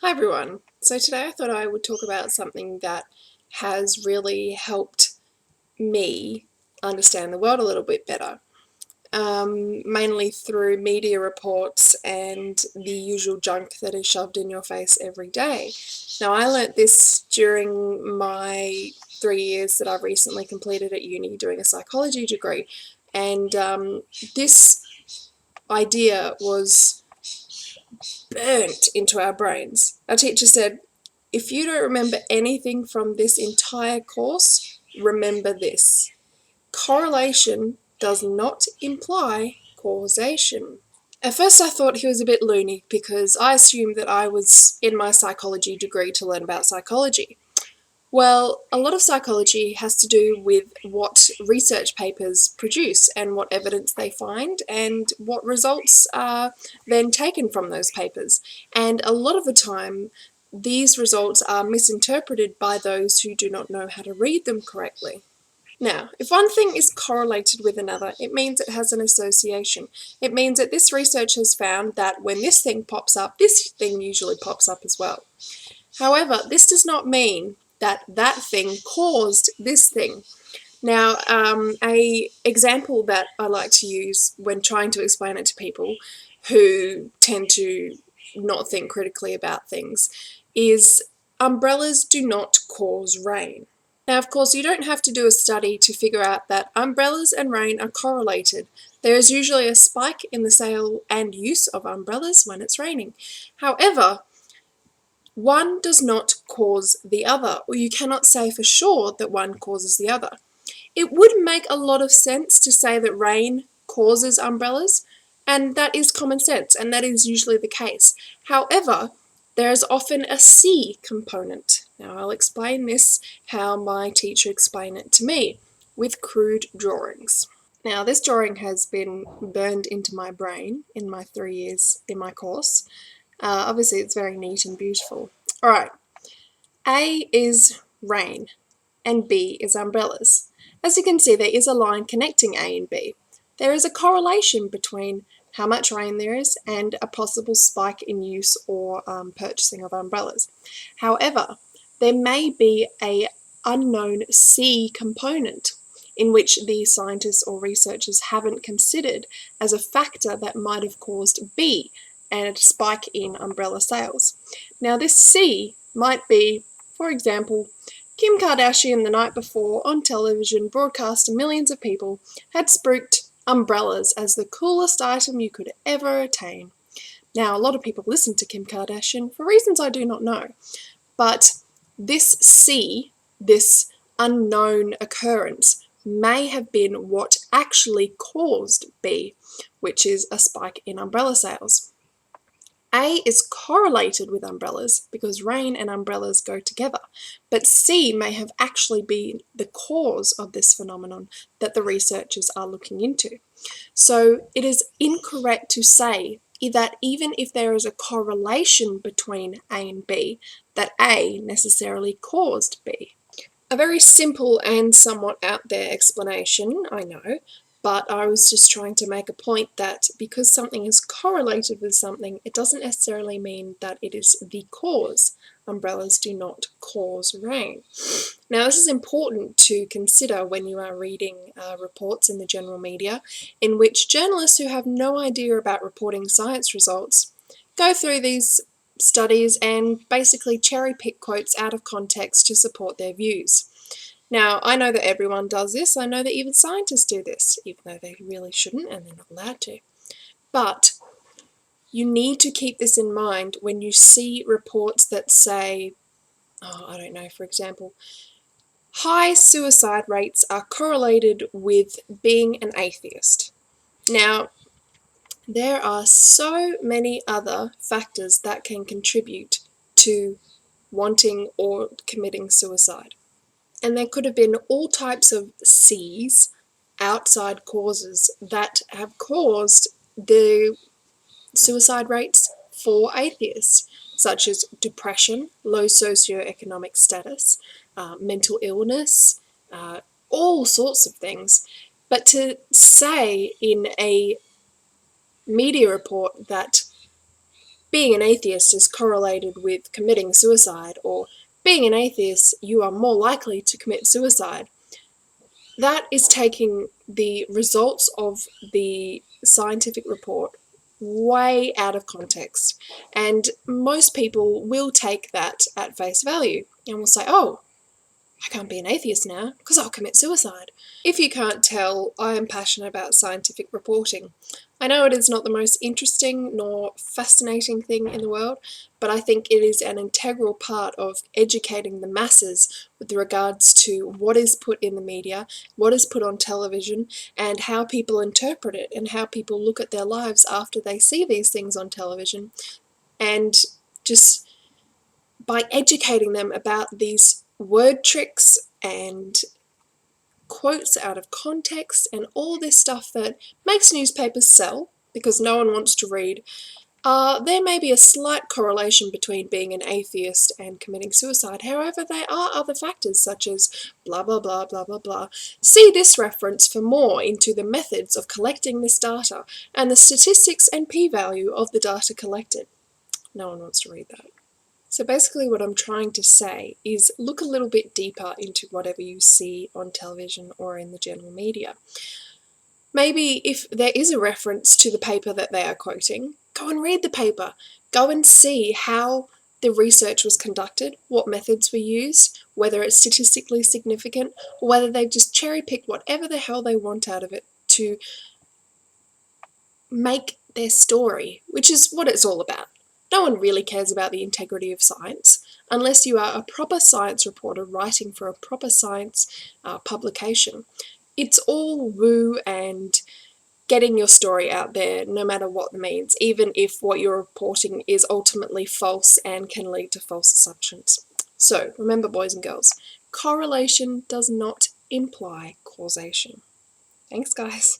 Hi everyone. So today I thought I would talk about something that has really helped me understand the world a little bit better, mainly through media reports and the usual junk that is shoved in your face every day. Now, I learnt this during my 3 years that I've recently completed at uni doing a psychology degree, and this idea was burnt into our brains. Our teacher said, if you don't remember anything from this entire course, remember this. Correlation does not imply causation. At first I thought he was a bit loony because I assumed that I was in my psychology degree to learn about psychology. Well, a lot of psychology has to do with what research papers produce and what evidence they find and what results are then taken from those papers. And a lot of the time, these results are misinterpreted by those who do not know how to read them correctly. Now, if one thing is correlated with another, it means it has an association. It means that this research has found that when this thing pops up, this thing usually pops up as well. However, this does not mean that that thing caused this thing. Now, a example that I like to use when trying to explain it to people who tend to not think critically about things is umbrellas do not cause rain. Now, of course, you don't have to do a study to figure out that umbrellas and rain are correlated. There is usually a spike in the sale and use of umbrellas when it's raining. However, one does not cause the other, or you cannot say for sure that one causes the other. It would make a lot of sense to say that rain causes umbrellas, and that is common sense, and that is usually the case. However, there is often a C component. Now, I'll explain this how my teacher explained it to me with crude drawings. Now, this drawing has been burned into my brain in my 3 years in my course. Obviously, it's very neat and beautiful. All right, A is rain and B is umbrellas. As you can see, there is a line connecting A and B. There is a correlation between how much rain there is and a possible spike in use or purchasing of umbrellas. However, there may be an unknown C component in which the scientists or researchers haven't considered as a factor that might have caused B and a spike in umbrella sales. Now, this C might be, for example, Kim Kardashian the night before on television broadcast to millions of people had spooked umbrellas as the coolest item you could ever attain. Now, a lot of people listen to Kim Kardashian for reasons I do not know, but this C, this unknown occurrence, may have been what actually caused B, which is a spike in umbrella sales. A is correlated with umbrellas because rain and umbrellas go together, but C may have actually been the cause of this phenomenon that the researchers are looking into. So it is incorrect to say that even if there is a correlation between A and B, that A necessarily caused B. A very simple and somewhat out there explanation, I know, but I was just trying to make a point that because something is correlated with something, it doesn't necessarily mean that it is the cause. Umbrellas do not cause rain. Now, this is important to consider when you are reading reports in the general media, in which journalists who have no idea about reporting science results go through these studies and basically cherry pick quotes out of context to support their views. Now, I know that everyone does this. I know that even scientists do this, even though they really shouldn't and they're not allowed to. But you need to keep this in mind when you see reports that say, I don't know, for example, high suicide rates are correlated with being an atheist. Now, there are so many other factors that can contribute to wanting or committing suicide. And there could have been all types of C's, outside causes, that have caused the suicide rates for atheists, such as depression, low socioeconomic status, mental illness, all sorts of things. But to say in a media report that being an atheist is correlated with committing suicide, or being an atheist, you are more likely to commit suicide. That is taking the results of the scientific report way out of context. And most people will take that at face value and will say, oh, I can't be an atheist now because I'll commit suicide. If you can't tell, I am passionate about scientific reporting. I know it is not the most interesting nor fascinating thing in the world, but I think it is an integral part of educating the masses with regards to what is put in the media, what is put on television, and how people interpret it and how people look at their lives after they see these things on television. And just by educating them about these word tricks and quotes out of context and all this stuff that makes newspapers sell because no one wants to read, there may be a slight correlation between being an atheist and committing suicide. However, there are other factors such as blah, blah, blah, blah, blah, blah. See this reference for more into the methods of collecting this data and the statistics and p-value of the data collected. No one wants to read that. So basically what I'm trying to say is look a little bit deeper into whatever you see on television or in the general media. Maybe if there is a reference to the paper that they are quoting, go and read the paper. Go and see how the research was conducted, what methods were used, whether it's statistically significant, or whether they just cherry-picked whatever the hell they want out of it to make their story, which is what it's all about. No one really cares about the integrity of science unless you are a proper science reporter writing for a proper science publication. It's all woo and getting your story out there no matter what it means, even if what you're reporting is ultimately false and can lead to false assumptions. So remember, boys and girls, correlation does not imply causation. Thanks, guys.